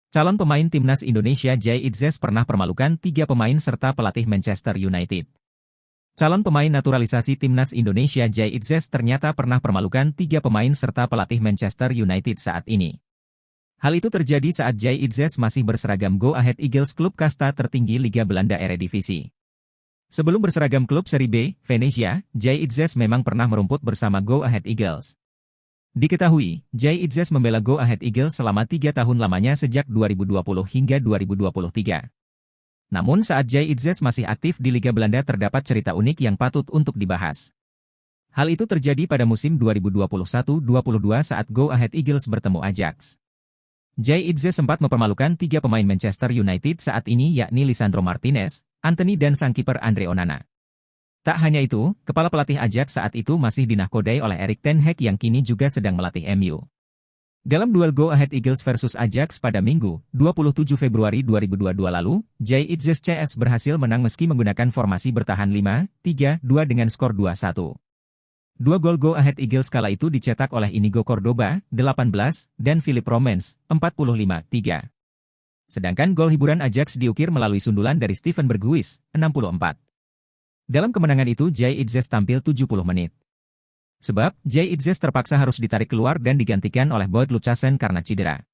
Calon pemain timnas Indonesia Jay Itzes pernah permalukan 3 pemain serta pelatih Manchester United. Calon pemain naturalisasi timnas Indonesia Jay Itzes ternyata pernah permalukan 3 pemain serta pelatih Manchester United saat ini. Hal itu terjadi saat Jay Itzes masih berseragam Go Ahead Eagles, klub kasta tertinggi Liga Belanda Eredivisie. Sebelum berseragam klub Serie B, Venezia, Jay Itzes memang pernah merumput bersama Go Ahead Eagles. Diketahui, Jay Itzes membela Go Ahead Eagles selama 3 tahun lamanya sejak 2020 hingga 2023. Namun saat Jay Itzes masih aktif di Liga Belanda terdapat cerita unik yang patut untuk dibahas. Hal itu terjadi pada musim 2021-22 saat Go Ahead Eagles bertemu Ajax. Jay Itzes sempat mempermalukan 3 pemain Manchester United saat ini yakni Lisandro Martinez, Antony dan sang kiper Andre Onana. Tak hanya itu, kepala pelatih Ajax saat itu masih dinahkodai oleh Erik ten Hag yang kini juga sedang melatih MU. Dalam duel Go Ahead Eagles versus Ajax pada Minggu, 27 Februari 2022 lalu, Jay Itzes CS berhasil menang meski menggunakan formasi bertahan 5-3-2 dengan skor 2-1. 2 gol Go Ahead Eagles kala itu dicetak oleh Inigo Cordoba, 18, dan Philip Romans, 45-3. Sedangkan gol hiburan Ajax diukir melalui sundulan dari Steven Berghuis, 64. Dalam kemenangan itu Jay Itzes tampil 70 menit. Sebab, Jay Itzes terpaksa harus ditarik keluar dan digantikan oleh Boyd Lucassen karena cedera.